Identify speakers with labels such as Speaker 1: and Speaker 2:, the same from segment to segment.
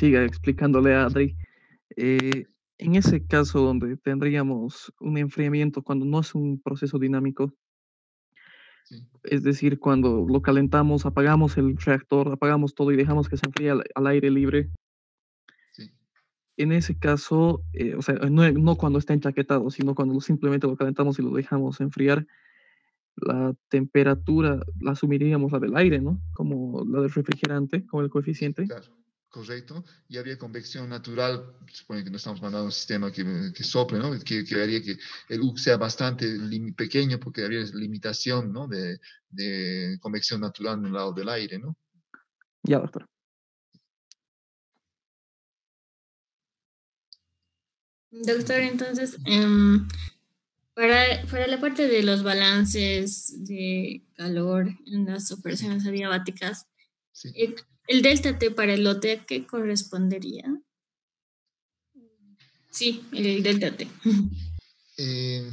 Speaker 1: siga explicándole a Adri. En ese caso donde tendríamos un enfriamiento cuando no es un proceso dinámico,
Speaker 2: Sí,
Speaker 1: es decir, cuando lo calentamos, apagamos el reactor, apagamos todo y dejamos que se enfríe al aire libre.
Speaker 2: sí.
Speaker 1: En ese caso, o sea, no cuando está enchaquetado, sino cuando simplemente lo calentamos y lo dejamos enfriar, la temperatura la asumiríamos la del aire, ¿no? Como la del refrigerante, como el coeficiente.
Speaker 2: Claro, correcto. Y habría convección natural, supone que no estamos mandando un sistema que sople, ¿no? Que haría que el U sea bastante pequeño porque habría limitación, ¿no? De convección natural en el lado del aire, ¿no?
Speaker 1: Ya, doctor.
Speaker 3: Doctor,
Speaker 2: Entonces,
Speaker 3: entonces, para la parte de los balances de calor en las
Speaker 2: sí,
Speaker 3: operaciones adiabáticas,
Speaker 2: sí.
Speaker 3: el delta T para el lote, ¿a qué correspondería? Sí, el delta T.
Speaker 2: Eh,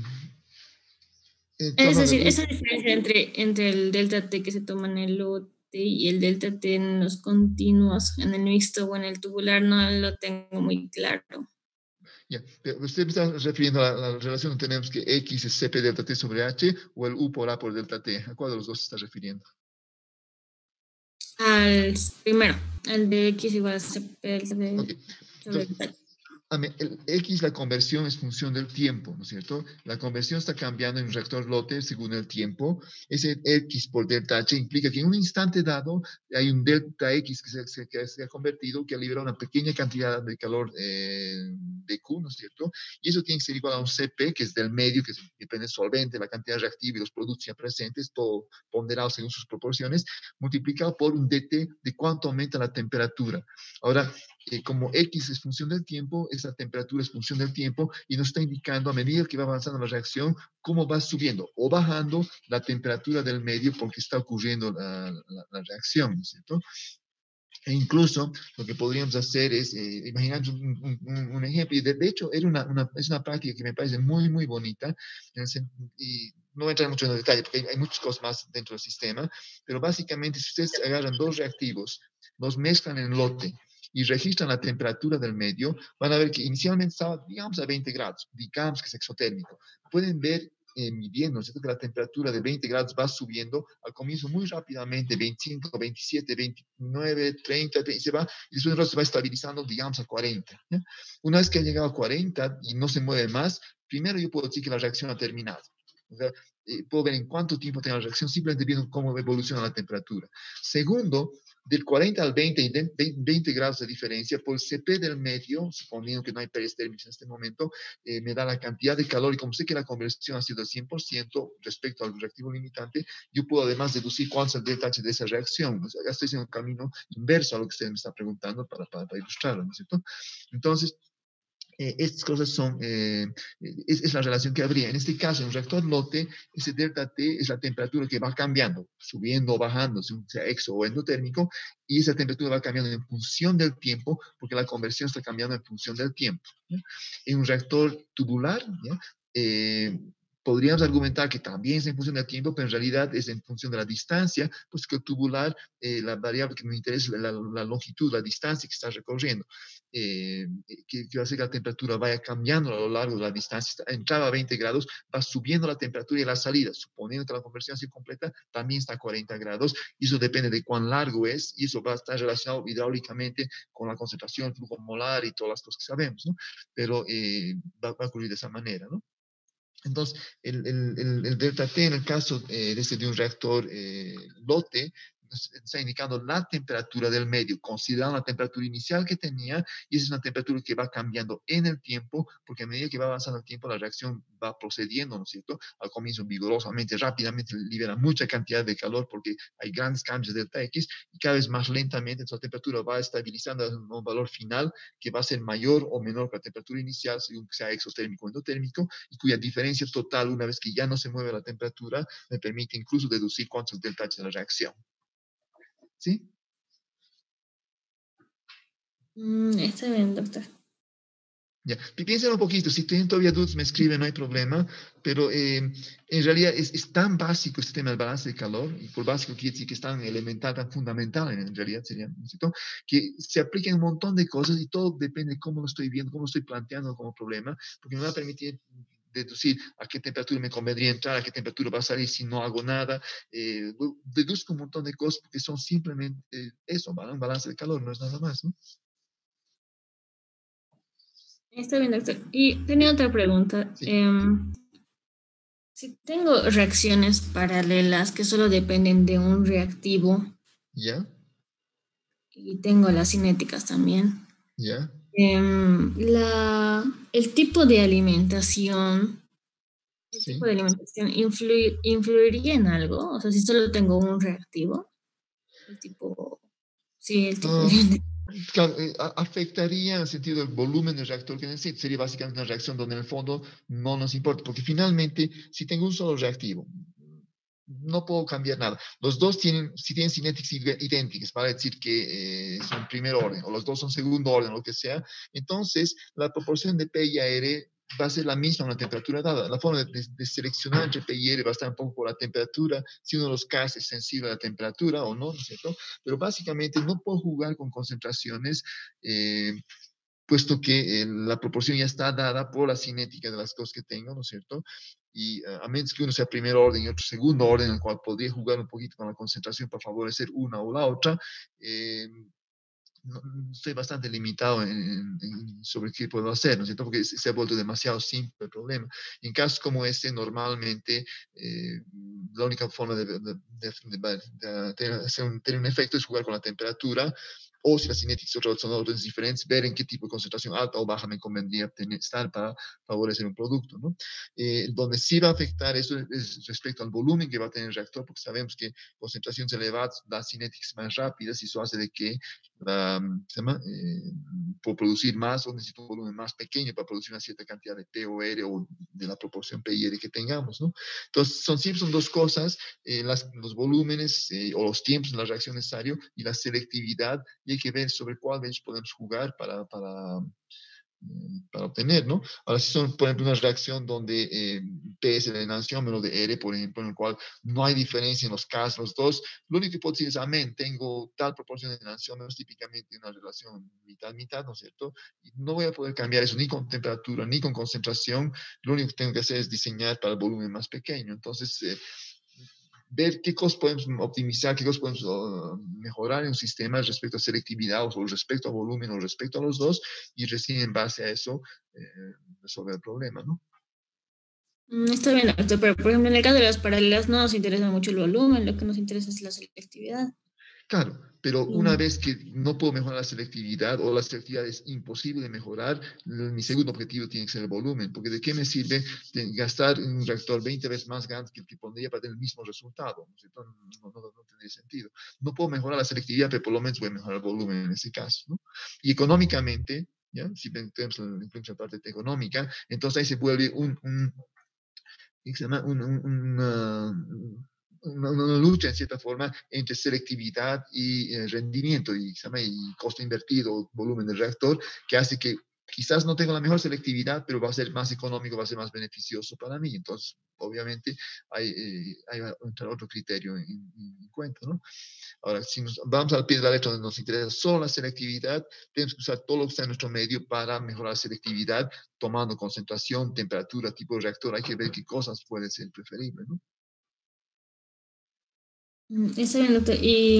Speaker 2: en
Speaker 3: Es
Speaker 2: torno del
Speaker 3: decir,
Speaker 2: U,
Speaker 3: esa diferencia entre el delta T que se toma en el lote y el delta T en los continuos, en el mixto o en el tubular, no lo tengo muy claro.
Speaker 2: ya. Pero usted me está refiriendo a la relación que tenemos que X es CP delta T sobre H o el U por A por delta T. ¿A cuál de los dos se está refiriendo?
Speaker 3: Al primero, al de X igual a CP delta
Speaker 2: Ok.
Speaker 3: T sobre
Speaker 2: Entonces,
Speaker 3: delta T.
Speaker 2: el X, la conversión es función del tiempo, ¿no es cierto? La conversión está cambiando en un reactor lote según el tiempo. Ese X por delta H implica que en un instante dado hay un delta X que se ha convertido, que ha liberado una pequeña cantidad de calor de Q, ¿no es cierto? Y eso tiene que ser igual a un CP, que es del medio, que depende del solvente, la cantidad reactiva y los productos ya presentes, todo ponderado según sus proporciones, multiplicado por un DT de cuánto aumenta la temperatura. Ahora, como X es función del tiempo, esa temperatura es función del tiempo y nos está indicando a medida que va avanzando la reacción cómo va subiendo o bajando la temperatura del medio porque está ocurriendo la reacción, ¿no es cierto? E incluso lo que podríamos hacer es, imaginarnos un ejemplo, y de hecho es una práctica que me parece muy, muy bonita, y no voy a entrar mucho en el detalle porque hay muchas cosas más dentro del sistema, pero básicamente si ustedes agarran dos reactivos, los mezclan en lote y registran la temperatura del medio, van a ver que inicialmente estaba, digamos, a 20 grados, digamos que es exotérmico. Pueden ver midiendo, ¿cierto? Que la temperatura de 20 grados va subiendo al comienzo muy rápidamente, 25, 27, 29, 30, y se va, y después se va estabilizando, digamos, a 40. ¿Ya? Una vez que ha llegado a 40 y no se mueve más, primero yo puedo decir que la reacción ha terminado. O sea, puedo ver en cuánto tiempo tiene la reacción simplemente viendo cómo evoluciona la temperatura. Segundo, del 40 al 20 y 20 grados de diferencia, por el CP del medio, suponiendo que no hay periodos térmicos en este momento, me da la cantidad de calor y como sé que la conversión ha sido al 100% respecto al reactivo limitante, yo puedo además deducir cuál es el delta H de esa reacción. O sea, ya estoy haciendo un camino inverso a lo que usted me está preguntando para ilustrarlo, ¿no es cierto? Entonces, estas cosas son, es la relación que habría. En este caso, en un reactor lote, ese delta T es la temperatura que va cambiando, subiendo o bajando, sea exo o endotérmico, y esa temperatura va cambiando en función del tiempo, porque la conversión está cambiando en función del tiempo. ¿Ya? En un reactor tubular, ¿ya? Podríamos argumentar que también es en función del tiempo, pero en realidad es en función de la distancia, pues que el tubular, la variable que me interesa es la longitud, la distancia que está recorriendo. Que hace que la temperatura vaya cambiando a lo largo de la distancia. Entraba a 20 grados, va subiendo la temperatura y la salida, suponiendo que la conversión sea completa, también está a 40 grados, y eso depende de cuán largo es, y eso va a estar relacionado hidráulicamente con la concentración, el flujo molar y todas las cosas que sabemos, ¿no? Pero va a ocurrir de esa manera, ¿no? Entonces, el delta T en el caso de un reactor lote está indicando la temperatura del medio, considerando la temperatura inicial que tenía, y esa es una temperatura que va cambiando en el tiempo, porque a medida que va avanzando el tiempo, la reacción va procediendo, ¿no es cierto? Al comienzo vigorosamente, rápidamente libera mucha cantidad de calor porque hay grandes cambios de delta X, y cada vez más lentamente, entonces la temperatura va estabilizando en un valor final que va a ser mayor o menor que la temperatura inicial, según que sea exotérmico o endotérmico, y cuya diferencia total, una vez que ya no se mueve la temperatura, me permite incluso deducir cuánto es el delta H de la reacción. ¿Sí?
Speaker 3: Está bien, doctor.
Speaker 2: Ya, piénsalo un poquito, si tienen todavía dudas me escriben, no hay problema, pero en realidad es tan básico este tema del balance de calor, y por básico quiere decir que es tan elemental, tan fundamental en realidad sería, ¿no es cierto? Que se aplica en un montón de cosas y todo depende de cómo lo estoy viendo, cómo lo estoy planteando como problema, porque me va a permitir deducir a qué temperatura me convendría entrar, a qué temperatura va a salir si no hago nada, deduzco un montón de cosas porque son simplemente eso, ¿vale? Un balance de calor, no es nada más, ¿no?
Speaker 3: Está bien, doctor. Y tenía otra pregunta.
Speaker 2: Sí,
Speaker 3: Si tengo reacciones paralelas que solo dependen de un reactivo
Speaker 2: ya,
Speaker 3: y tengo las cinéticas también,
Speaker 2: ya.
Speaker 3: el tipo de alimentación,
Speaker 2: Sí.
Speaker 3: influiría en algo. O sea, si solo tengo un reactivo, el tipo, sí, el tipo de
Speaker 2: Ah,
Speaker 3: alimentación.
Speaker 2: claro, afectaría en el sentido del volumen del reactor que necesito. Sería básicamente una reacción donde en el fondo no nos importa, porque finalmente, si tengo un solo reactivo, no puedo cambiar nada. Los dos tienen, si tienen cinéticas idénticas, para decir que son primer orden, o los dos son segundo orden, o lo que sea, entonces la proporción de P y AR va a ser la misma a una temperatura dada. La forma de seleccionar entre P y R va a estar un poco por la temperatura, si uno de los K es sensible a la temperatura o no, ¿no es cierto? Pero básicamente no puedo jugar con concentraciones, puesto que la proporción ya está dada por la cinética de las cosas que tengo, ¿no es cierto? Y a menos que uno sea primer orden y otro segundo orden, en el cual podría jugar un poquito con la concentración para favorecer una o la otra, eh, estoy bastante limitado sobre qué puedo hacer, ¿no es cierto? Porque se ha vuelto demasiado simple el problema. En casos como este, normalmente la única forma tener un efecto es jugar con la temperatura, o si las cinéticas son órdenes diferentes, ver en qué tipo de concentración alta o baja me convendría estar para favorecer un producto, ¿no? Donde sí va a afectar eso es respecto al volumen que va a tener el reactor, porque sabemos que concentraciones elevadas dan cinéticas más rápidas y eso hace de que se llama, por producir más o necesito un volumen más pequeño para producir una cierta cantidad de P o R o de la proporción P y R que tengamos, ¿no? Entonces, siempre son dos cosas, los volúmenes o los tiempos de la reacción necesario y la selectividad, y hay que ver sobre cuál de ellos podemos jugar para obtener, ¿no? Ahora, si son, por ejemplo, una reacción donde P es el enantiómero de R, por ejemplo, en el cual no hay diferencia en los casos, los dos, lo único que puedo decir es, amén, tengo tal proporción de enantiómeros, típicamente una relación mitad-mitad, ¿no es cierto? Y no voy a poder cambiar eso ni con temperatura, ni con concentración, lo único que tengo que hacer es diseñar para el volumen más pequeño. Entonces, ver qué cosas podemos optimizar, qué cosas podemos mejorar en un sistema respecto a selectividad o respecto a volumen o respecto a los dos, y recién en base a eso resolver el problema, ¿no?
Speaker 3: Está bien, doctor, pero por ejemplo, en el caso de las paralelas no nos interesa mucho el volumen, lo que nos interesa es la selectividad.
Speaker 2: Claro, pero una
Speaker 3: Mm.
Speaker 2: vez que no puedo mejorar la selectividad o la selectividad es imposible de mejorar, mi segundo objetivo tiene que ser el volumen, porque ¿de qué me sirve gastar un reactor 20 veces más grande que el que pondría para tener el mismo resultado? No tendría sentido. No puedo mejorar la selectividad, pero por lo menos voy a mejorar el volumen en ese caso, ¿no? Y económicamente, ¿ya? Si tenemos la parte económica, entonces ahí se vuelve ¿qué se llama? Una lucha en cierta forma entre selectividad y rendimiento y, se llama, y costo invertido, volumen del reactor, que hace que quizás no tenga la mejor selectividad, pero va a ser más económico, va a ser más beneficioso para mí. Entonces, obviamente, hay va a entrar otro criterio en cuenta, ¿no? Ahora, si nos vamos al pie de la letra donde nos interesa solo la selectividad, tenemos que usar todo lo que está en nuestro medio para mejorar la selectividad, tomando concentración, temperatura, tipo de reactor. Hay que ver qué cosas puede ser preferible, ¿no?
Speaker 3: Está bien, doctor. Y,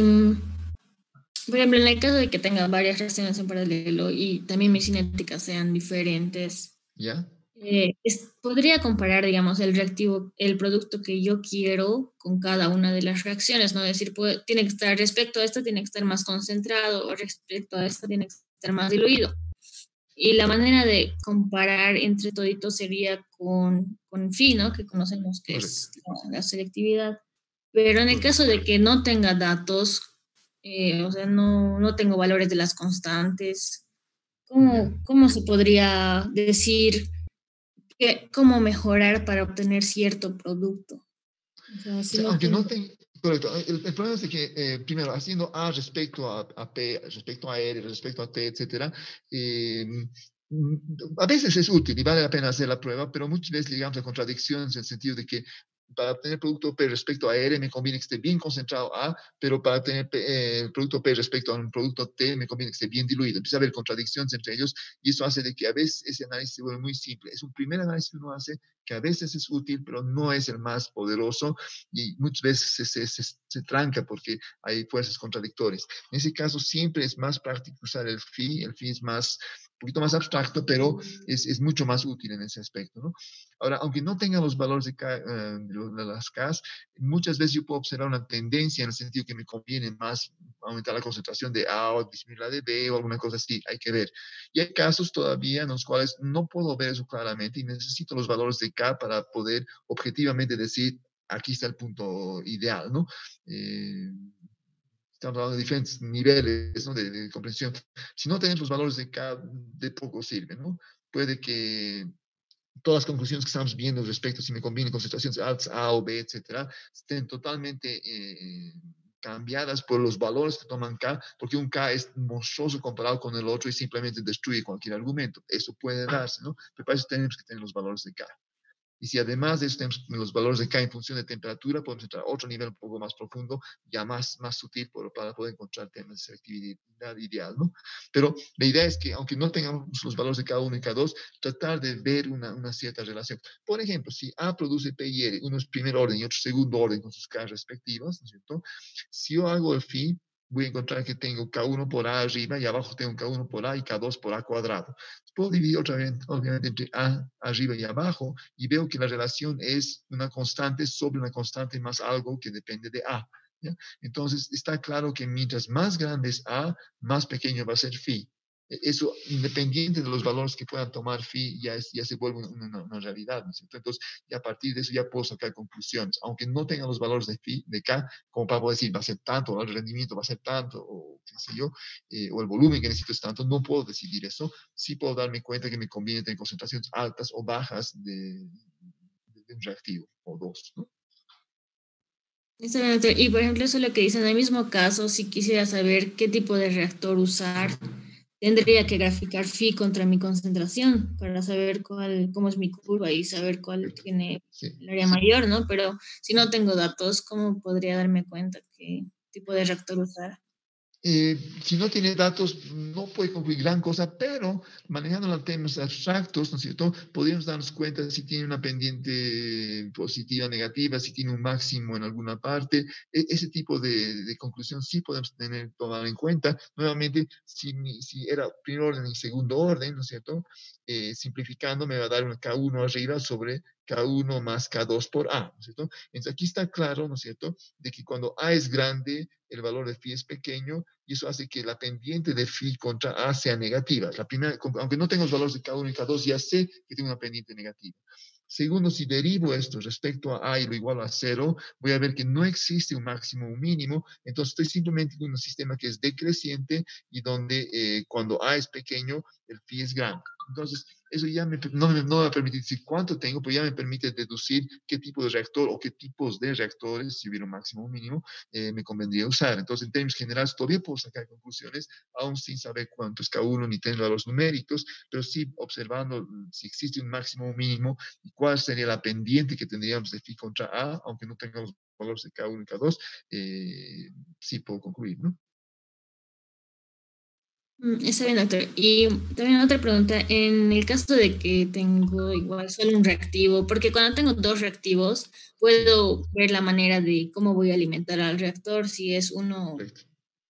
Speaker 3: por ejemplo, en el caso de que tenga varias reacciones en paralelo y también mis cinéticas sean diferentes,
Speaker 2: ¿Ya?
Speaker 3: podría comparar, digamos, el reactivo, el producto que yo quiero con cada una de las reacciones, ¿no? Es decir, tiene que estar, respecto a esto, tiene que estar más concentrado, o respecto a esto, tiene que estar más diluido. Y la manera de comparar entre toditos sería con phi, ¿no? Que conocemos que
Speaker 2: Correcto.
Speaker 3: es la selectividad. Pero en el
Speaker 2: Correcto.
Speaker 3: caso de que no tenga datos, o sea, no tengo valores de las constantes,
Speaker 2: ¿Ya?
Speaker 3: ¿cómo se podría decir cómo mejorar para obtener cierto producto? O sea,
Speaker 2: O
Speaker 3: si
Speaker 2: sea,
Speaker 3: no
Speaker 2: aunque no
Speaker 3: tengo...
Speaker 2: tenga... Correcto. El problema es de que, primero, haciendo A respecto a P, respecto a R, respecto a T, etcétera, A veces es útil y vale la pena hacer la prueba, pero muchas veces llegamos a contradicciones en el sentido de que para obtener producto P respecto a R me conviene que esté bien concentrado A, pero para obtener el producto P respecto a un producto T me conviene que esté bien diluido. Empieza a haber contradicciones entre ellos y eso hace de que a veces ese análisis se vuelve muy simple. Es un primer análisis que uno hace que a veces es útil, pero no es el más poderoso y muchas veces se tranca porque hay fuerzas contradictorias. En ese caso siempre es más práctico usar el phi. El phi es más, un poquito más abstracto, pero es mucho más útil en ese aspecto, ¿no? Ahora, aunque no tenga los valores de las Ks, muchas veces yo puedo observar una tendencia en el sentido que me conviene más aumentar la concentración de A o disminuir la de B o alguna cosa así, hay que ver. Y hay casos todavía en los cuales no puedo ver eso claramente y necesito los valores de K para poder objetivamente decir, aquí está el punto ideal, ¿no? Estamos hablando de diferentes niveles, ¿no? de comprensión. Si no tenemos los valores de K, de poco sirve, ¿no? Puede que todas las conclusiones que estamos viendo respecto a si me conviene concentraciones altas, A o B, etcétera, estén totalmente cambiadas por los valores que toman K, porque un K es monstruoso comparado con el otro y simplemente destruye cualquier argumento. Eso puede darse, ¿no? Pero para eso tenemos que tener los valores de K. Y si además de eso tenemos los valores de K en función de temperatura, podemos entrar a otro nivel un poco más profundo, ya más sutil, para poder encontrar temas de selectividad ideal, ¿no? Pero la idea es que, aunque no tengamos los valores de K1 y K2, tratar de ver una cierta relación. Por ejemplo, si A produce P y R, uno es primer orden y otro segundo orden con sus K respectivas, ¿no es cierto? Si yo hago el phi, voy a encontrar que tengo K1 por A arriba y abajo tengo K1 por A y K2 por A cuadrado. Puedo dividir otra vez, obviamente, entre A arriba y abajo y veo que la relación es una constante sobre una constante más algo que depende de A. ¿Ya? Entonces, está claro que mientras más grande es A, más pequeño va a ser phi. Eso, independiente de los valores que puedan tomar phi, ya se vuelve una realidad, ¿no es cierto? Entonces, y a partir de eso ya puedo sacar conclusiones. Aunque no tenga los valores de phi, de K, como para poder decir, va a ser tanto, o el rendimiento va a ser tanto, o qué sé yo, o el volumen que necesito es tanto, no puedo decidir eso. Sí puedo darme cuenta que me conviene tener concentraciones altas o bajas de un reactivo, o dos, ¿no?
Speaker 3: Y por ejemplo, eso es lo que dice en el mismo caso, si quisiera saber qué tipo de reactor usar, tendría que graficar phi contra mi concentración para saber cómo es mi curva y saber cuál tiene
Speaker 2: Sí.
Speaker 3: el área mayor, ¿no? Pero si no tengo datos, ¿cómo podría darme cuenta qué tipo de reactor usar?
Speaker 2: Si no tiene datos, no puede concluir gran cosa, pero manejando los temas abstractos, ¿no es cierto? Podríamos darnos cuenta si tiene una pendiente positiva, negativa, si tiene un máximo en alguna parte. Ese tipo de conclusión sí podemos tomar en cuenta. Nuevamente, si era primer orden y segundo orden, ¿no es cierto? Simplificando, me va a dar un K1 arriba sobre K1 más K2 por A, ¿no es cierto? Entonces, aquí está claro, ¿no es cierto?, de que cuando A es grande, el valor de phi es pequeño y eso hace que la pendiente de phi contra A sea negativa. La primera, aunque no tengo los valores de K1 y K2, ya sé que tengo una pendiente negativa. Segundo, si derivo esto respecto a A y lo igualo a 0, voy a ver que no existe un máximo o un mínimo, entonces estoy simplemente en un sistema que es decreciente y donde cuando A es pequeño, el phi es grande. Entonces, eso ya no me va a permitir decir cuánto tengo, pero ya me permite deducir qué tipo de reactor o qué tipos de reactores, si hubiera un máximo o mínimo, me convendría usar. Entonces, en términos generales, todavía puedo sacar conclusiones, aún sin saber cuánto es K1 ni tener valores numéricos, pero sí observando si existe un máximo o mínimo y cuál sería la pendiente que tendríamos de phi contra A, aunque no tengamos valores de K1 y K2, sí puedo concluir, ¿no?
Speaker 3: Está bien, doctor. Y también otra pregunta, en el caso de que tengo igual solo un reactivo, porque cuando tengo dos reactivos, puedo ver la manera de cómo voy a alimentar al reactor, si es uno
Speaker 2: Perfecto.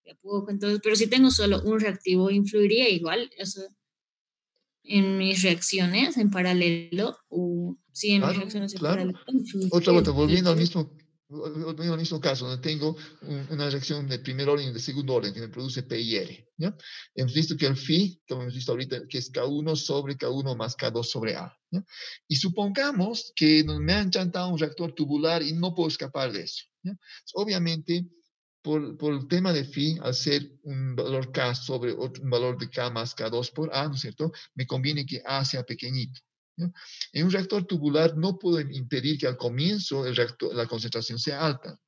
Speaker 3: de a poco, entonces, pero si tengo solo un reactivo, ¿influiría igual eso en mis reacciones en paralelo? O si en mis
Speaker 2: Claro,
Speaker 3: reacciones en
Speaker 2: claro.
Speaker 3: paralelo influiría
Speaker 2: Otra vuelta,
Speaker 3: y
Speaker 2: volviendo al mismo caso, donde tengo una reacción de primer orden y de segundo orden que me produce P y R. ¿Ya? Hemos visto que el phi, como hemos visto ahorita, que es K1 sobre K1 más K2 sobre A. ¿Ya? Y supongamos que me han chantado un reactor tubular y no puedo escapar de eso. ¿Ya? Obviamente, por el tema de phi, al ser un valor K sobre un valor de K más K2 por A, ¿no es cierto? Me conviene que A sea pequeñito. ¿Ya? En un reactor tubular no puedo impedir que al comienzo la concentración sea alta.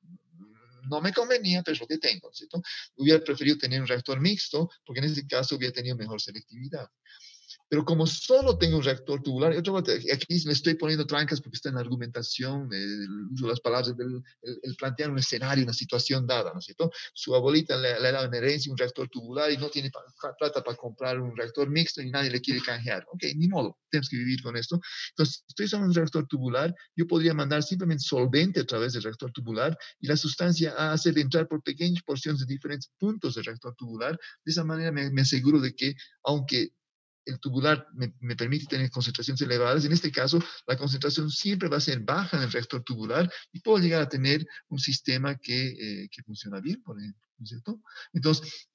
Speaker 2: No me convenía, pero es lo que tengo, ¿cierto? Hubiera preferido tener un reactor mixto, porque en ese caso hubiera tenido mejor selectividad. Pero como solo tengo un reactor tubular, aquí me estoy poniendo trancas porque está en la argumentación, el uso de las palabras, el plantear un escenario, una situación dada, ¿no es cierto? Su abuelita le ha dado en herencia un reactor tubular y no tiene plata para comprar un reactor mixto y nadie le quiere canjear. Ok, ni modo, tenemos que vivir con esto. Entonces, si estoy usando un reactor tubular, yo podría mandar simplemente solvente a través del reactor tubular y la sustancia a hacer entrar por pequeñas porciones de diferentes puntos del reactor tubular. De esa manera me aseguro de que, aunque el tubular me permite tener concentraciones elevadas. En este caso, la concentración siempre va a ser baja en el reactor tubular y puedo llegar a tener un sistema que funciona bien, por ejemplo, ¿no es cierto? Entonces,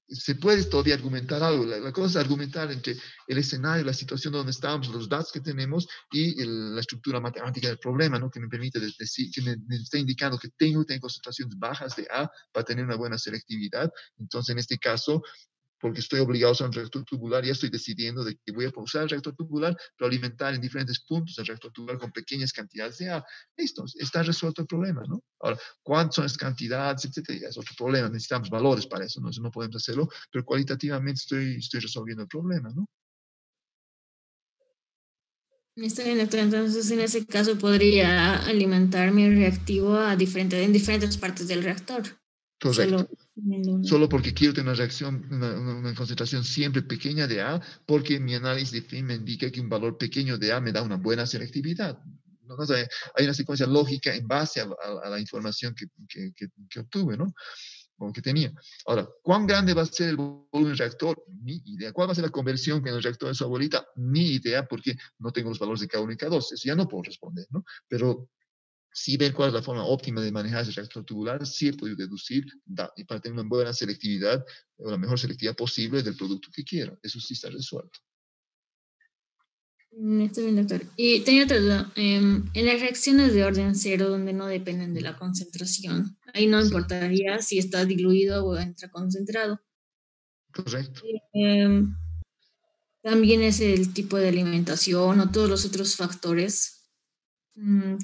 Speaker 2: se puede todavía argumentar algo. La cosa es argumentar entre el escenario, la situación donde estamos, los datos que tenemos y la estructura matemática del problema, ¿no? Que me permite decir, que me está indicando que tengo concentraciones bajas de A para tener una buena selectividad. Entonces, en este caso, porque estoy obligado a usar un reactor tubular, ya estoy decidiendo de que voy a usar el reactor tubular, pero alimentar en diferentes puntos el reactor tubular con pequeñas cantidades de agua. Listo, está resuelto el problema, ¿no? Ahora, ¿cuántas son las cantidades, etcétera? Ya es otro problema, necesitamos valores para eso, ¿no? Eso no podemos hacerlo, pero cualitativamente estoy resolviendo el problema, ¿no?
Speaker 3: Está bien, doctor. Entonces, en ese caso, podría alimentar mi reactivo en diferentes partes del reactor.
Speaker 2: Correcto.
Speaker 3: Solo teniendo una.
Speaker 2: Solo porque quiero tener una reacción, una concentración siempre pequeña de A, porque mi análisis de fin me indica que un valor pequeño de A me da una buena selectividad. ¿No? O sea, hay una secuencia lógica en base a la información que obtuve, ¿no? O que tenía. Ahora, ¿cuán grande va a ser el volumen del reactor? Ni idea. ¿Cuál va a ser la conversión en el reactor de su abuelita? Ni idea, porque no tengo los valores de K1 y K2. Eso ya no puedo responder, ¿no? Pero sí ver cuál es la forma óptima de manejar ese reactor tubular, sí he podido deducir, y para tener una buena selectividad, o la mejor selectividad posible del producto que quiero. Eso sí está resuelto.
Speaker 3: Está bien, doctor. Y tenía otra duda. En las reacciones de orden cero, donde no dependen de la concentración, ahí no
Speaker 2: Sí,
Speaker 3: importaría si está diluido o entra concentrado.
Speaker 2: correcto.
Speaker 3: Em, También es el tipo de alimentación o todos los otros factores.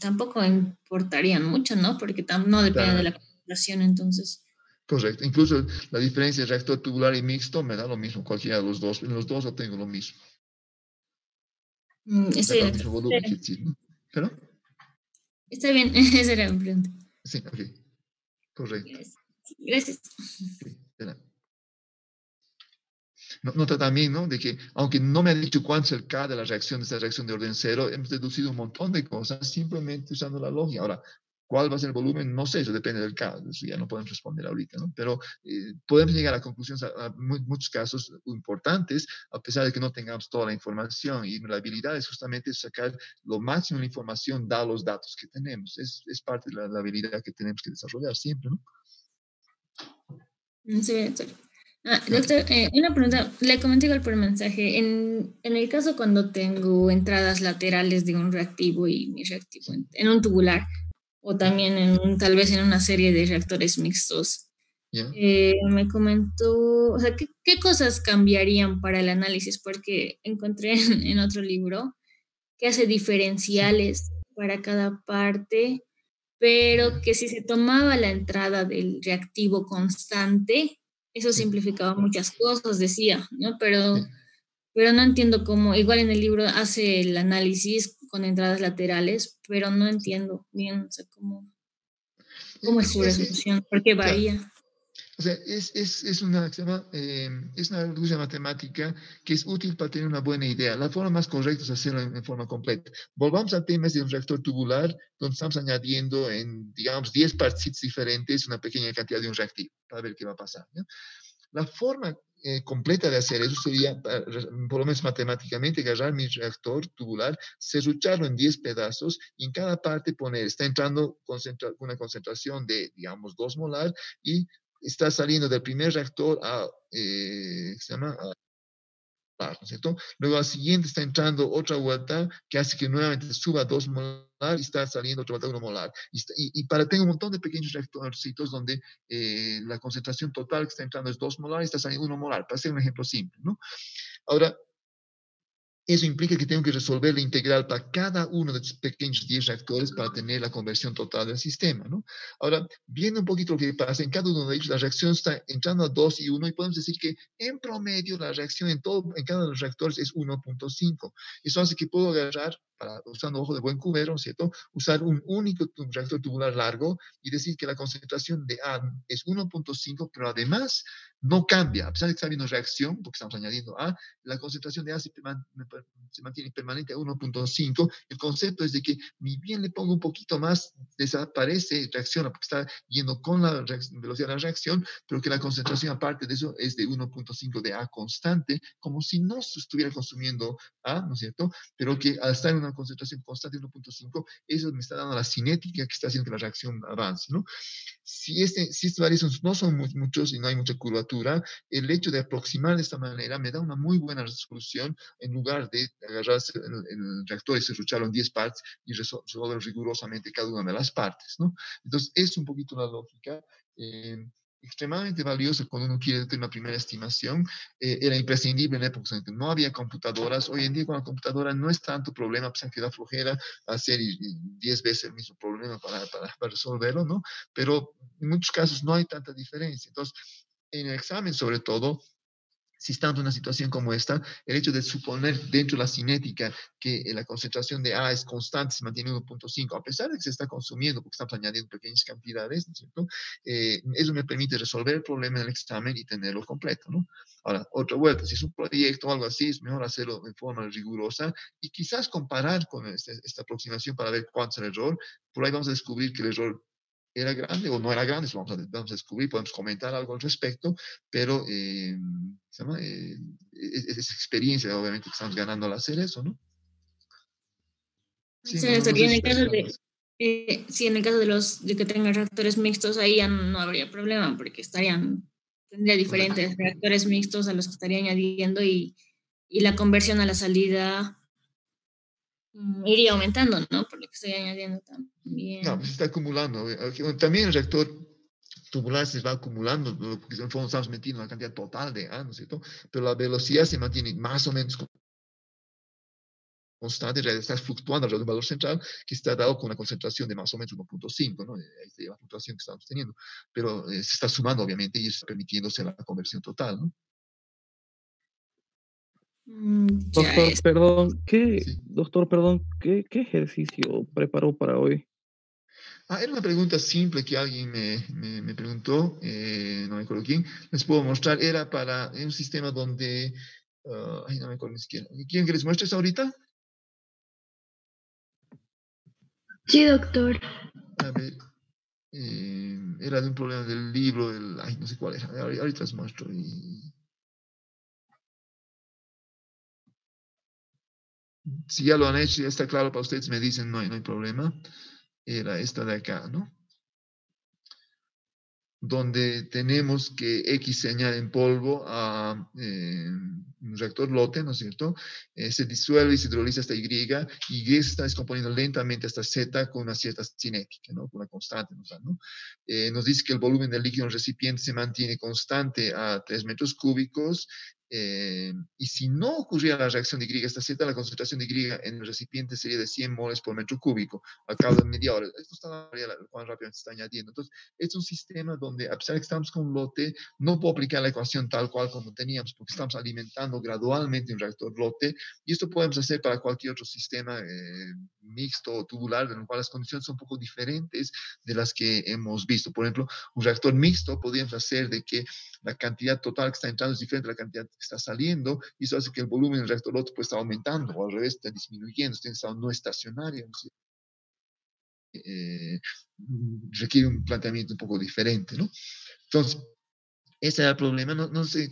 Speaker 3: Tampoco importarían mucho, ¿no? Porque no depende de
Speaker 2: Claro,
Speaker 3: la concentración, entonces.
Speaker 2: correcto. Incluso la diferencia de reactor tubular y mixto me da lo mismo, cualquiera de los dos. En los dos obtengo lo mismo. O
Speaker 3: Está
Speaker 2: sea, con
Speaker 3: bien,
Speaker 2: el mismo
Speaker 3: doctor.
Speaker 2: volumen, quiero decir, ¿no? ¿Pero?
Speaker 3: Está bien, esa era mi pregunta.
Speaker 2: Sí, ok, correcto.
Speaker 3: Gracias. Gracias.
Speaker 2: Okay, espera. Nota también, ¿no? De que, aunque no me ha dicho cuánto es el K de la reacción, de esta reacción de orden cero, hemos deducido un montón de cosas simplemente usando la lógica. Ahora, ¿cuál va a ser el volumen? No sé, eso depende del K, eso ya no podemos responder ahorita, ¿no? Pero podemos llegar a conclusiones a muchos casos importantes, a pesar de que no tengamos toda la información. Y la habilidad es justamente sacar lo máximo de la información, dado los datos que tenemos. Es parte de la habilidad que tenemos que desarrollar siempre, ¿no?
Speaker 3: Sí, doctor.
Speaker 2: Ah,
Speaker 3: Doctor, una pregunta, le comenté igual por mensaje. En el caso cuando tengo entradas laterales de un reactivo y mi reactivo
Speaker 2: sí,
Speaker 3: en un tubular, o
Speaker 2: sí,
Speaker 3: también tal vez en una serie de reactores mixtos,
Speaker 2: ya,
Speaker 3: me comentó, o sea, ¿qué cosas cambiarían para el análisis? Porque encontré en otro libro que hace
Speaker 2: sí,
Speaker 3: diferenciales para cada parte, pero
Speaker 2: ya,
Speaker 3: que si se tomaba la entrada del reactivo constante, eso
Speaker 2: sí,
Speaker 3: simplificaba muchas cosas, decía, ¿no?
Speaker 2: sí.
Speaker 3: Pero no entiendo cómo, igual en el libro hace el análisis con entradas laterales, pero no entiendo bien, o sea, cómo es su resolución, porque
Speaker 2: Claro,
Speaker 3: varía.
Speaker 2: o sea, es una, se llama, es una reducción matemática que es útil para tener una buena idea. La forma más correcta es hacerlo en forma completa. Volvamos al tema de un reactor tubular, donde estamos añadiendo en, digamos, 10 partes diferentes una pequeña cantidad de un reactivo, para ver qué va a pasar, ¿no? La forma completa de hacer eso sería, por lo menos matemáticamente, agarrar mi reactor tubular, serrucharlo en 10 pedazos y en cada parte poner, está entrando una concentración de, digamos, 2 molar y está saliendo del primer reactor se llama? ¿No es cierto? Luego al siguiente está entrando otra vuelta que hace que nuevamente suba 2 molar y está saliendo otra vuelta 1 molar. Tengo un montón de pequeños reactorcitos donde la concentración total que está entrando es 2 molar y está saliendo 1 molar, para hacer un ejemplo simple, ¿no? Ahora, Eso implica que tengo que resolver la integral para cada uno de estos pequeños 10 reactores para tener la conversión total del sistema, ¿no? Ahora, viendo un poquito lo que pasa en cada uno de ellos, la reacción está entrando a 2 y 1 y podemos decir que en promedio la reacción en cada uno de los reactores es 1.5. Eso hace que puedo agarrar, usando ojo de buen cubero, ¿no es cierto? Usar un único reactor tubular largo y decir que la concentración de A es 1.5, pero además no cambia. A pesar de que está habiendo reacción, porque estamos añadiendo A, la concentración de A se mantiene permanente a 1.5. El concepto es de que ni bien le pongo un poquito más, desaparece, reacciona, porque está yendo con la velocidad de la reacción, pero que la concentración aparte de eso es de 1.5 de A constante, como si no se estuviera consumiendo A, ¿no es cierto? Pero que al estar en una concentración constante de 1.5, eso me está dando la cinética que está haciendo que la reacción avance, ¿no? Si estos variaciones no son muchos y no hay mucha curvatura, el hecho de aproximar de esta manera me da una muy buena resolución en lugar de agarrarse el reactor y serrucharlo en 10 partes y resolver rigurosamente cada una de las partes, ¿no? Entonces, es un poquito la lógica. Extremadamente valioso cuando uno quiere tener una primera estimación. Era imprescindible en épocas en que no había computadoras. Hoy en día con la computadora no es tanto problema, pues que da flojera hacer 10 veces el mismo problema para resolverlo, ¿no? Pero en muchos casos no hay tanta diferencia. Entonces, en el examen sobre todo, si estamos en una situación como esta, el hecho de suponer dentro de la cinética que la concentración de A es constante, se mantiene 1.5, a pesar de que se está consumiendo, porque estamos añadiendo pequeñas cantidades, ¿no es cierto? Eso me permite resolver el problema en el examen y tenerlo completo, ¿no? Ahora, otra vuelta, si es un proyecto o algo así, es mejor hacerlo en forma rigurosa y quizás comparar con esta aproximación para ver cuánto es el error. Por ahí vamos a descubrir que el error era grande o no era grande, eso vamos a descubrir, podemos comentar algo al respecto, pero ¿se llama? Es experiencia, obviamente, que estamos ganando al hacer eso, ¿no? Sí,
Speaker 3: Sí,
Speaker 2: no, no, no
Speaker 3: sería
Speaker 2: sé
Speaker 3: en
Speaker 2: si
Speaker 3: el
Speaker 2: está
Speaker 3: caso
Speaker 2: claro.
Speaker 3: sí, en el caso de que tengan reactores mixtos, ahí ya no habría problema, porque tendría
Speaker 2: Correcto.
Speaker 3: diferentes reactores mixtos a los que estaría añadiendo y la conversión a la salida iría aumentando, ¿no? Por lo que estoy añadiendo
Speaker 2: No, pues
Speaker 3: también.
Speaker 2: se está acumulando. También el reactor tubular se va acumulando, porque en el fondo estamos metiendo una cantidad total de A, ¿no es cierto? Pero la velocidad se mantiene más o menos constante, está fluctuando alrededor de un valor central que está dado con una concentración de más o menos 1.5, ¿no? Ahí sería la fluctuación que estamos teniendo. Pero se está sumando, obviamente, y está permitiéndose la conversión total, ¿no?
Speaker 3: Ya
Speaker 1: Doctor,
Speaker 3: es.
Speaker 1: perdón,
Speaker 2: Sí.
Speaker 1: ¿qué ejercicio preparó para hoy?
Speaker 2: Era una pregunta simple que alguien me preguntó, no me acuerdo quién. Les puedo mostrar, era para un sistema donde, ay, no me acuerdo ni siquiera. ¿Quieren que les muestre eso ahorita?
Speaker 4: Sí, doctor.
Speaker 2: A ver, era de un problema del libro, ay, no sé cuál era. Ahorita les muestro. Si ya lo han hecho, ya está claro para ustedes, me dicen, no hay problema. Era esta de acá, ¿no? Donde tenemos que X se añade en polvo a un reactor lote, ¿no es cierto? Se disuelve y se hidroliza hasta Y, y Y se está descomponiendo lentamente hasta Z con una cierta cinética, ¿no? Con una constante, ¿no? Nos dice que el volumen del líquido en el recipiente se mantiene constante a 3 metros cúbicos, y si no ocurriera la reacción de Y hasta Z, la concentración de Y en el recipiente sería de 100 moles por metro cúbico al cabo de media hora. Esto está cuán rápido se está añadiendo. Entonces, es un sistema donde, a pesar de que estamos con un lote, no puedo aplicar la ecuación tal cual como teníamos, porque estamos alimentando gradualmente un reactor lote, y esto podemos hacer para cualquier otro sistema mixto o tubular, en el cual las condiciones son un poco diferentes de las que hemos visto. Por ejemplo, un reactor mixto podríamos hacer de que la cantidad total que está entrando es diferente a la cantidad que está saliendo, y eso hace que el volumen del reactor lote pues, está aumentando, o al revés, está disminuyendo, está en estado no estacionario, ¿no? eh, requiere un planteamiento un poco diferente, ¿no? Entonces, ese era el problema. No, no sé,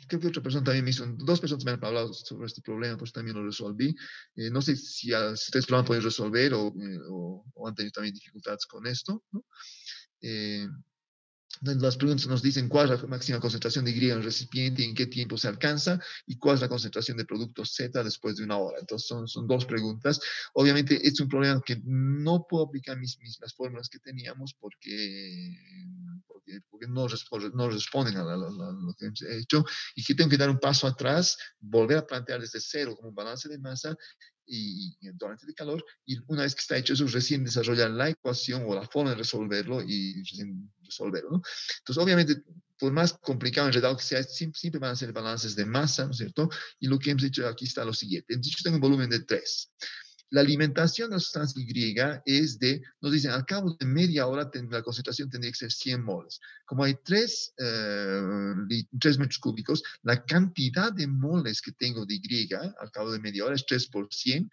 Speaker 2: creo que otra persona también me hizo, dos personas me han hablado sobre este problema, pues también lo resolví. No sé si ustedes lo han podido resolver o han tenido también dificultades con esto, ¿no? Eh, las preguntas nos dicen cuál es la máxima concentración de Y en el recipiente y en qué tiempo se alcanza y cuál es la concentración de producto Z después de una hora. Entonces son dos preguntas. Obviamente es un problema que no puedo aplicar las fórmulas que teníamos porque porque no responden a lo que hemos hecho, y que tengo que dar un paso atrás, volver a plantear desde cero como un balance de masa y el donante de calor, y una vez que está hecho eso, recién desarrollar la ecuación o la forma de resolverlo y recién resolverlo, ¿no? Entonces, obviamente, por más complicado, enredado que sea, siempre van a ser balances de masa, ¿no es cierto? Y lo que hemos hecho aquí está lo siguiente. Hemos dicho que tengo un volumen de 3. La alimentación de la sustancia Y es de, nos dicen, al cabo de media hora la concentración tendría que ser 100 moles. Como hay 3 metros cúbicos, la cantidad de moles que tengo de Y al cabo de media hora es 3 por 100,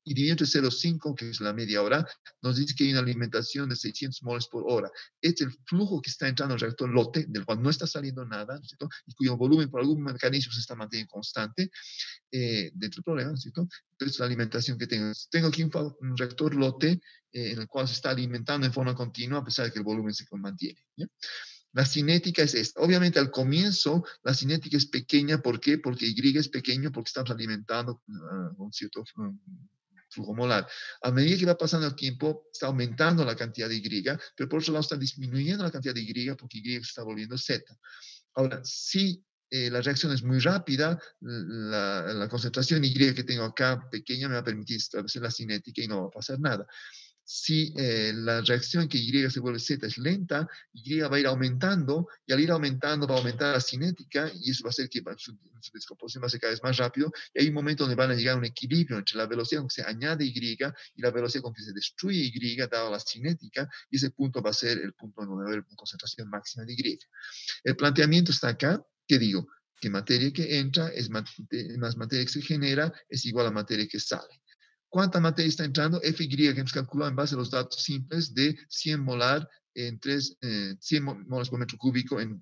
Speaker 2: y dividido entre 0,5, que es la media hora, nos dice que hay una alimentación de 600 moles por hora. Es el flujo que está entrando al reactor lote, del cual no está saliendo nada, ¿cierto? Y cuyo volumen por algún mecanismo se está manteniendo constante dentro del problema, ¿cierto? Entonces, la alimentación que tengo. Tengo aquí un reactor lote en el cual se está alimentando en forma continua a pesar de que el volumen se mantiene, ¿ya? La cinética es esta. Obviamente al comienzo la cinética es pequeña. ¿Por qué? Porque Y es pequeño porque estamos alimentando un cierto flujo molar. A medida que va pasando el tiempo, está aumentando la cantidad de Y, pero por otro lado está disminuyendo la cantidad de Y porque Y se está volviendo Z. Ahora, si la reacción es muy rápida, la concentración Y que tengo acá pequeña me va a permitir establecer la cinética y no va a pasar nada. Si la reacción que Y se vuelve Z es lenta, Y va a ir aumentando, y al ir aumentando va a aumentar la cinética, y eso va a hacer que su descomposición va a ser cada vez más rápido, y hay un momento donde van a llegar a un equilibrio entre la velocidad con que se añade Y y la velocidad con que se destruye Y, dado la cinética, y ese punto va a ser el punto donde va a haber una concentración máxima de Y. El planteamiento está acá, que digo, que materia que entra es más materia que se genera es igual a materia que sale. ¿Cuánta materia está entrando? Fy que hemos calculado en base a los datos simples de 100 molar en 100 moles por metro cúbico en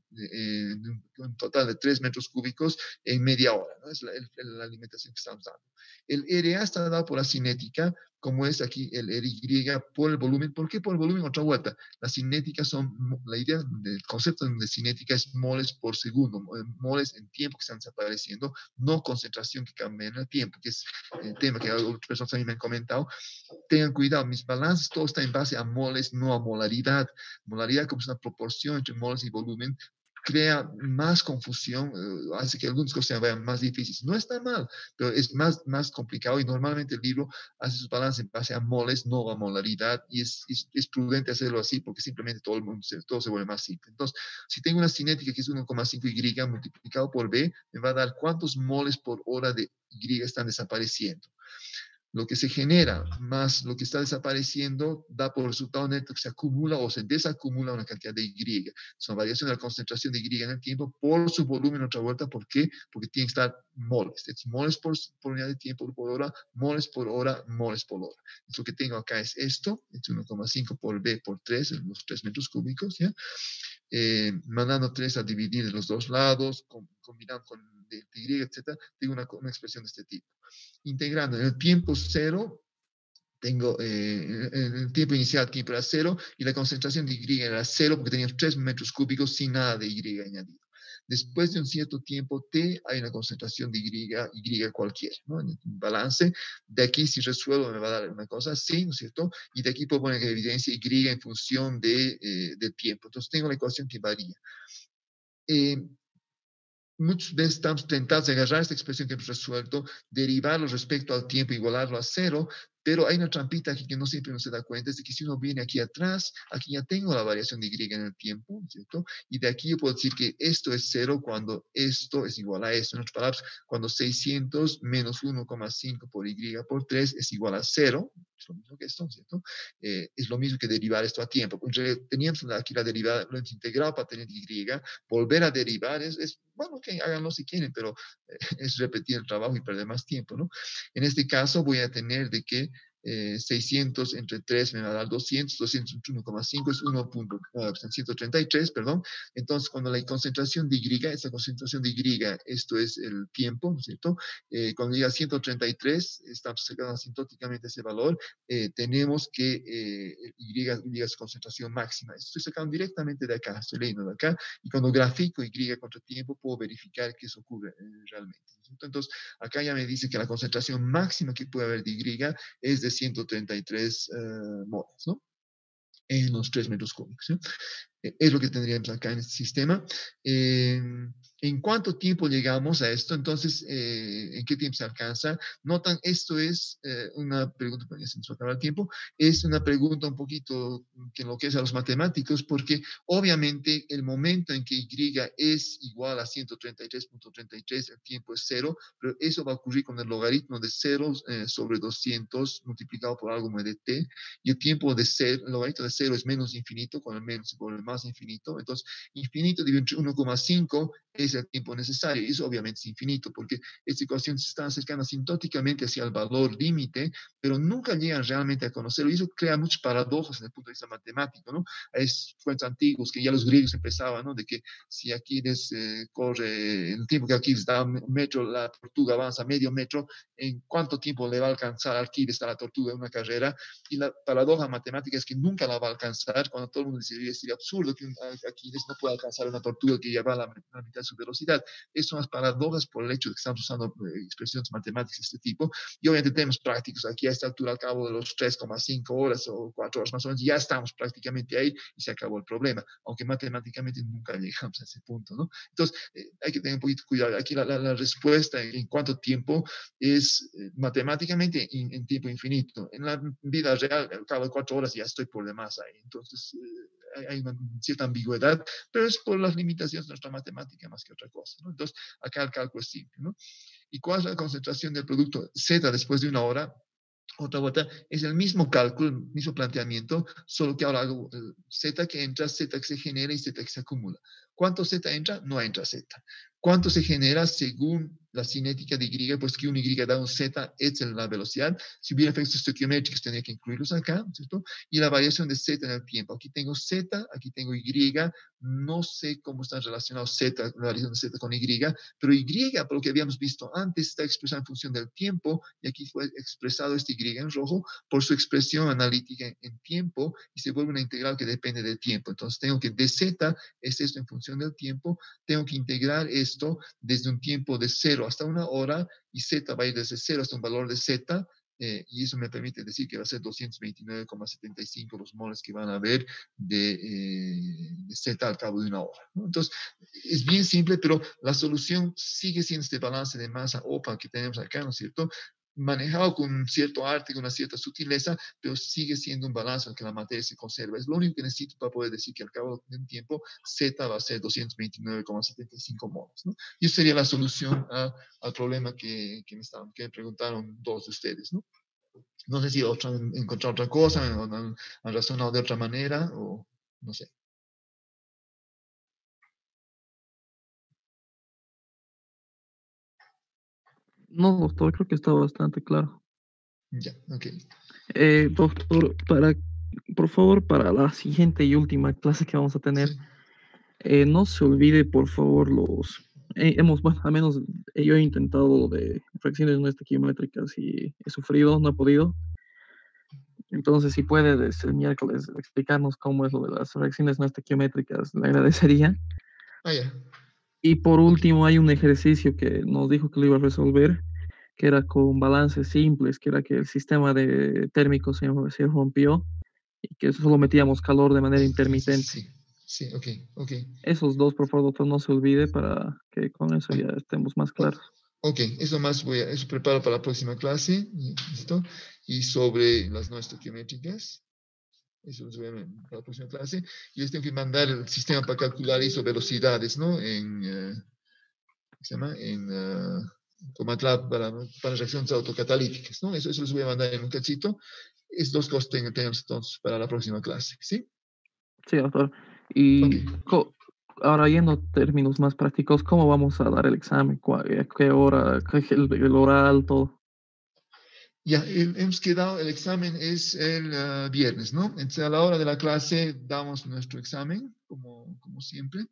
Speaker 2: un total de 3 metros cúbicos en media hora, ¿no? Es la alimentación que estamos dando. El RA está dado por la cinética, como es aquí el RY por el volumen. ¿Por qué por el volumen? Otra vuelta. Las cinéticas son, la idea del concepto de cinética es moles por segundo, moles en tiempo que están desapareciendo, no concentración que cambia en el tiempo, que es el tema que otras personas también me han comentado. Tengan cuidado, mis balances, todo está en base a moles, no a molaridad. Molaridad, como es una proporción entre moles y volumen, crea más confusión, hace que algunas cosas se vean más difíciles. No está mal, pero es más complicado, y normalmente el libro hace sus balances en base a moles, no a molaridad, y es prudente hacerlo así porque simplemente todo se vuelve más simple. Entonces, si tengo una cinética que es 1,5 Y multiplicado por B, me va a dar cuántos moles por hora de Y están desapareciendo. Lo que se genera más lo que está desapareciendo da por resultado neto que se acumula o se desacumula una cantidad de Y. Es una variación de la concentración de Y en el tiempo por su volumen otra vuelta. ¿Por qué? Porque tiene que estar moles. Es moles por unidad de tiempo por hora, moles por hora, moles por hora. Lo que tengo acá es esto, es 1,5 por B por 3, los 3 metros cúbicos, ¿ya? Mandando 3 a dividir en los dos lados, combinando con Y, etc., tengo una expresión de este tipo. Integrando en el tiempo cero, tengo el tiempo inicial, tiempo era 0, y la concentración de Y era 0 porque teníamos 3 metros cúbicos sin nada de Y añadido. Después de un cierto tiempo T, hay una concentración de Y cualquiera, ¿no? En un balance. De aquí, si resuelvo, me va a dar una cosa así, ¿no es cierto? Y de aquí puedo poner que evidencia Y en función del tiempo. Entonces, tengo la ecuación que varía. Muchas veces estamos tentados de agarrar esta expresión que hemos resuelto, derivarlo respecto al tiempo, igualarlo a 0, pero hay una trampita aquí que no siempre uno se da cuenta, es de que si uno viene aquí atrás, aquí ya tengo la variación de Y en el tiempo, ¿cierto? Y de aquí yo puedo decir que esto es 0 cuando esto es igual a esto. En otras palabras, cuando 600 menos 1,5 por Y por 3 es igual a 0, es lo mismo que esto, ¿cierto? Es lo mismo que derivar esto a tiempo. Teníamos aquí la derivada, lo hemos integrado para tener Y, volver a derivar bueno, que háganlo si quieren, pero es repetir el trabajo y perder más tiempo, ¿no? En este caso voy a tener de que 600 entre 3 me va a dar 200, 200 entre 1,5 es 1.133, perdón. Entonces, cuando la concentración de Y, esta concentración de Y, esto es el tiempo, ¿no es cierto? Cuando llega a 133, estamos sacando asintóticamente ese valor, tenemos que Y es concentración máxima. Estoy sacando directamente de acá, estoy leyendo de acá, y cuando grafico Y contra tiempo, puedo verificar que eso ocurre realmente, ¿no es cierto? Entonces, acá ya me dice que la concentración máxima que puede haber de Y es de 133 moles, ¿no? En los 3 metros cúbicos, ¿sí? Es lo que tendríamos acá en este sistema. ¿En cuánto tiempo llegamos a esto? Entonces, ¿en qué tiempo se alcanza? Notan, esto es una pregunta, ya se nos va a acabar el tiempo, es una pregunta un poquito que enloquece a los matemáticos, porque obviamente el momento en que y es igual a 133.33, el tiempo es 0, pero eso va a ocurrir con el logaritmo de 0 sobre 200 multiplicado por algo de t, y el tiempo de 0, el logaritmo de 0 es menos infinito, con el menos se vuelve más infinito, entonces infinito dividido entre 1,5 es el tiempo necesario, y eso obviamente es infinito, porque esta ecuación se está acercando asintóticamente hacia el valor límite, pero nunca llegan realmente a conocerlo, y eso crea muchas paradojas desde el punto de vista matemático, ¿no? Hay fuentes antiguos que ya los griegos empezaban, ¿no? De que si Aquiles corre, en el tiempo que Aquiles da un metro, la tortuga avanza medio metro, ¿en cuánto tiempo le va a alcanzar a Aquiles a la tortuga en una carrera? Y la paradoja matemática es que nunca la va a alcanzar, cuando todo el mundo dice, sería absurdo que Aquiles no pueda alcanzar una tortuga que ya va a la mitad de su velocidad. Estas son las paradojas por el hecho de que estamos usando expresiones matemáticas de este tipo, y obviamente tenemos prácticos, aquí a esta altura, al cabo de los 3,5 horas o 4 horas más o menos, ya estamos prácticamente ahí y se acabó el problema, aunque matemáticamente nunca llegamos a ese punto, ¿no? Entonces, hay que tener un poquito de cuidado. Aquí la respuesta en cuánto tiempo es matemáticamente en tiempo infinito. En la vida real, al cabo de 4 horas ya estoy por demás ahí. Entonces, hay una cierta ambigüedad, pero es por las limitaciones de nuestra matemática más que otra cosa, ¿no? Entonces, acá el cálculo es simple, ¿no? ¿Y cuál es la concentración del producto Z después de una hora? Otra vuelta, es el mismo cálculo, el mismo planteamiento, solo que ahora hago Z que entra, Z que se genera y Z que se acumula. ¿Cuánto Z entra? No entra Z. ¿Cuánto se genera según la cinética de Y? Pues que un Y da un Z, es la velocidad. Si hubiera efectos estequiométricos, tendría que incluirlos acá, ¿cierto? Y la variación de Z en el tiempo. Aquí tengo Z, aquí tengo Y. No sé cómo están relacionados Z, la variación de Z con Y, pero Y, por lo que habíamos visto antes, está expresado en función del tiempo, y aquí fue expresado este Y en rojo por su expresión analítica en tiempo, y se vuelve una integral que depende del tiempo. Entonces tengo que dz es esto en función del tiempo, tengo que integrar esto desde un tiempo de 0 hasta una hora, y z va a ir desde 0 hasta un valor de z, y eso me permite decir que va a ser 229,75 los moles que van a haber de Z al cabo de una hora, ¿no? Entonces, es bien simple, pero la solución sigue siendo este balance de masa OPA que tenemos acá, ¿no es cierto? Manejado con un cierto arte, con una cierta sutileza, pero sigue siendo un balance en que la materia se conserva. Es lo único que necesito para poder decir que al cabo de un tiempo Z va a ser 229,75 moles, ¿no? Y esa sería la solución al problema que me preguntaron dos de ustedes, ¿no? No sé si encontrar otra cosa, o han razonado de otra manera, o no sé.
Speaker 1: No, doctor, creo que está bastante claro.
Speaker 2: Ya, ok.
Speaker 1: Doctor, por favor, para la siguiente y última clase que vamos a tener,
Speaker 2: Sí.
Speaker 1: no se olvide, por favor, bueno, al menos yo he intentado de fracciones no estequiométricas y he sufrido, no he podido. Entonces, si puede desde el miércoles explicarnos cómo es lo de las fracciones no estequiométricas, le agradecería.
Speaker 2: Ya.
Speaker 1: Y por
Speaker 2: Ok.
Speaker 1: último, hay un ejercicio que nos dijo que lo iba a resolver, que era con balances simples, que era que el sistema de térmico se rompió y que solo metíamos calor de manera intermitente.
Speaker 2: Sí, ok, ok.
Speaker 1: Esos dos, por favor, doctor, no se olvide para que con eso ya estemos más claros.
Speaker 2: Ok, eso más eso preparo para la próxima clase, ¿listo? Y sobre las no estequiométricas, eso les voy a para la próxima clase. Y les tengo que mandar el sistema para calcular velocidades, ¿no? ¿Qué se llama? Con MATLAB para reacciones autocatalíticas, ¿no? Eso les voy a mandar en un cachito. Es dos cosas que tenemos entonces para la próxima clase, ¿sí?
Speaker 1: Sí, doctor. Y
Speaker 2: Ok.
Speaker 1: ahora yendo a términos más prácticos, ¿cómo vamos a dar el examen? ¿A qué hora? ¿El oral? Todo.
Speaker 2: Ya, hemos quedado, el examen es el viernes, ¿no? Entonces, a la hora de la clase damos nuestro examen, como siempre.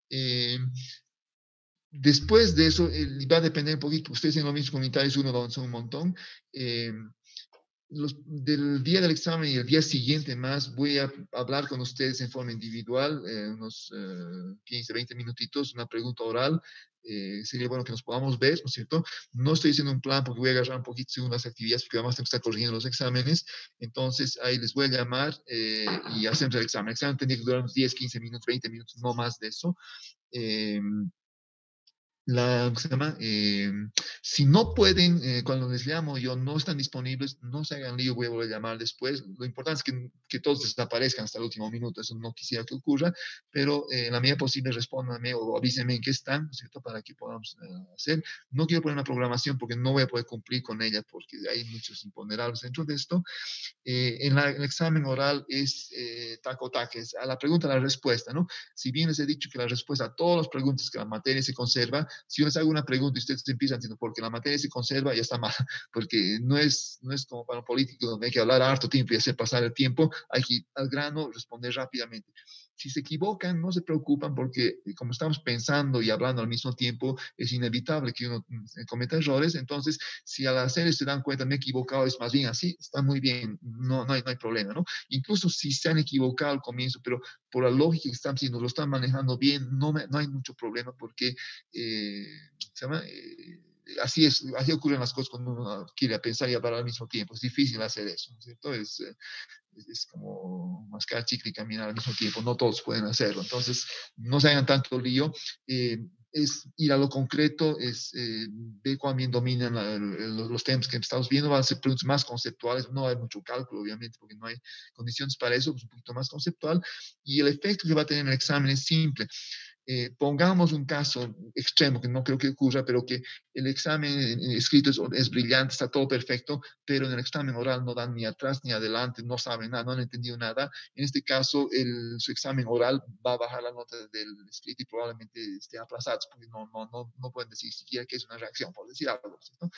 Speaker 2: Eh, Después de eso, va a depender un poquito, ustedes en los mismos comunitarios, uno son un montón. Del día del examen y el día siguiente más, voy a hablar con ustedes en forma individual, unos 15, 20 minutitos, una pregunta oral, sería bueno que nos podamos ver, ¿no es cierto? No estoy haciendo un plan porque voy a agarrar un poquito según las actividades, porque además tengo que estar corrigiendo los exámenes. Entonces, ahí les voy a llamar y hacemos el examen. El examen tendría que durar unos 10, 15 minutos, 20 minutos, no más de eso. ¿Cómo se llama? Si no pueden, cuando les llamo yo, no están disponibles, no se hagan lío, voy a volver a llamar después. Lo importante es que todos desaparezcan hasta el último minuto, eso no quisiera que ocurra, pero en la medida posible respóndanme o avísenme en qué están, ¿no es cierto?, para que podamos hacer. No quiero poner una programación porque no voy a poder cumplir con ella, porque hay muchos imponderables dentro de esto. El examen oral es taco-tac, es a la pregunta, a la respuesta, ¿no? Si bien les he dicho que la respuesta a todas las preguntas que la materia se conserva, si yo les hago una pregunta y ustedes empiezan diciendo porque la materia se conserva, ya está mal, porque no es como para un político donde hay que hablar harto tiempo y hacer pasar el tiempo, hay que ir al grano, responder rápidamente. Si se equivocan, no se preocupan porque como estamos pensando y hablando al mismo tiempo, es inevitable que uno cometa errores. Entonces, si al hacer eso se dan cuenta, me he equivocado, es más bien así, está muy bien, no hay problema, ¿no? Incluso si se han equivocado al comienzo, pero por la lógica que están haciendo, lo están manejando bien, no hay mucho problema porque, ¿se llama? Así ocurren las cosas cuando uno quiere pensar y hablar al mismo tiempo. Es difícil hacer eso, ¿no es cierto? Es como mascar chicle y caminar al mismo tiempo. No todos pueden hacerlo. Entonces, no se hagan tanto lío. Es ir a lo concreto, ver cuán bien dominan los temas que estamos viendo. Van a ser preguntas más conceptuales. No hay mucho cálculo, obviamente, porque no hay condiciones para eso. Es un poquito más conceptual. Y el efecto que va a tener el examen es simple. Pongamos un caso extremo, que no creo que ocurra, pero que el examen escrito es brillante, está todo perfecto, pero en el examen oral no dan ni atrás ni adelante, no saben nada, no han entendido nada. En este caso, su examen oral va a bajar la nota del escrito y probablemente esté aplazado, porque no pueden decir siquiera que es una reacción, por decir algo, ¿no?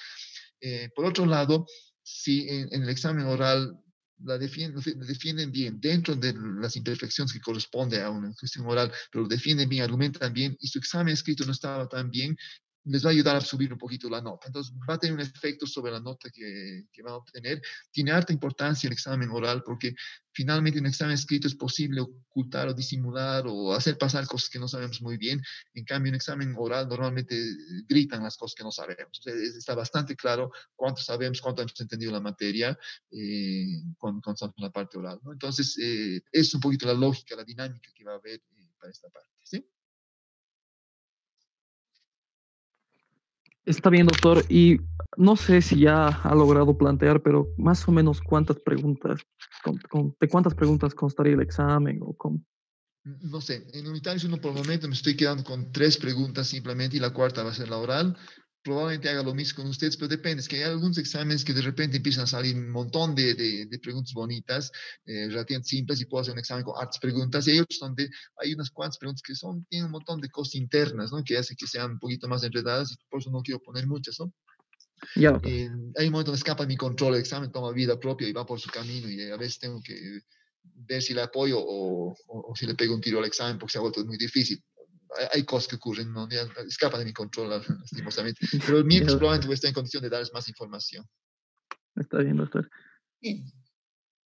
Speaker 2: Por otro lado, si en el examen oral la defienden bien dentro de las imperfecciones que corresponde a una cuestión oral, pero lo defienden bien, argumentan bien, y su examen escrito no estaba tan bien, les va a ayudar a subir un poquito la nota. Entonces, va a tener un efecto sobre la nota que van a obtener. Tiene alta importancia el examen oral porque finalmente en el examen escrito es posible ocultar o disimular o hacer pasar cosas que no sabemos muy bien. En cambio, en examen oral normalmente gritan las cosas que no sabemos. O sea, está bastante claro cuánto sabemos, cuánto hemos entendido la materia cuando estamos en la parte oral, ¿no? Entonces, es un poquito la lógica, la dinámica que va a haber para esta parte, ¿sí?
Speaker 1: Está bien, doctor. Y no sé si ya ha logrado plantear, pero más o menos cuántas preguntas, de cuántas preguntas constaría el examen o cómo.
Speaker 2: No sé, en unitarios uno por el momento me estoy quedando con 3 preguntas simplemente y la cuarta va a ser la oral. Probablemente haga lo mismo con ustedes, pero depende. Es que hay algunos exámenes que de repente empiezan a salir un montón de preguntas bonitas, relativamente simples, y puedo hacer un examen con hartas preguntas. Y hay otros donde hay unas cuantas preguntas que tienen un montón de cosas internas, ¿no? Que hace que sean un poquito más enredadas y por eso no quiero poner muchas, ¿no?
Speaker 1: Ya,
Speaker 2: hay un momento donde escapa mi control, el examen toma vida propia y va por su camino y a veces tengo que ver si le apoyo o si le pego un tiro al examen porque se ha vuelto muy difícil. Hay cosas que ocurren, ¿no? Ya escapan de mi control, lastimosamente. Pero mientras probablemente voy a estar en condición de darles más información.
Speaker 1: Está bien, doctor.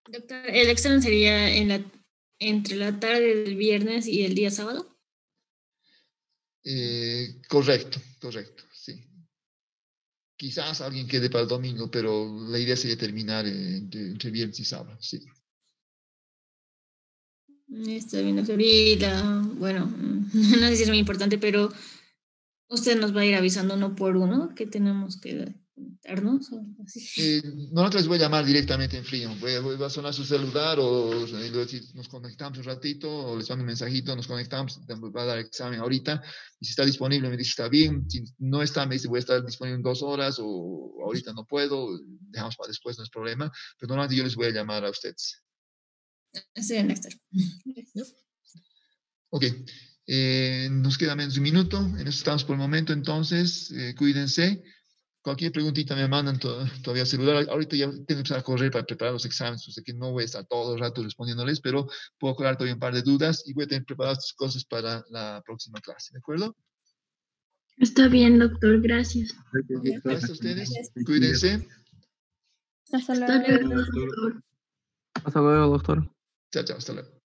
Speaker 3: Doctor, ¿el examen sería entre la tarde del viernes y el día sábado?
Speaker 2: Correcto, sí. Quizás alguien quede para el domingo, pero la idea sería terminar entre viernes y sábado, sí.
Speaker 3: Está bien, doctor. Y bueno, no sé si es muy importante, pero usted nos va a ir avisando uno por uno que tenemos que conectarnos o algo así.
Speaker 2: Nosotros les voy a llamar directamente en frío. Va a sonar su celular o nos conectamos un ratito o les mando un mensajito, nos conectamos, va a dar examen ahorita. Y si está disponible, me dice está bien. Si no está, me dice voy a estar disponible en 2 horas o ahorita no puedo, dejamos para después, no es problema. Pero normalmente yo les voy a llamar a ustedes.
Speaker 3: Sí, Néstor.
Speaker 2: Ok. Nos queda menos de un minuto. En eso estamos por el momento, entonces cuídense. Cualquier preguntita me mandan todavía celular. Ahorita ya tengo que empezar a correr para preparar los exámenes, o sea que no voy a estar todo el rato respondiéndoles, pero puedo aclarar todavía un par de dudas y voy a tener preparadas tus cosas para la próxima clase, ¿de acuerdo?
Speaker 4: Está bien, doctor, gracias.
Speaker 2: Gracias a ustedes. Cuídense.
Speaker 3: Hasta
Speaker 4: Hasta
Speaker 3: luego.
Speaker 4: luego, doctor.
Speaker 1: Hasta luego, doctor.
Speaker 2: Chao, hasta luego.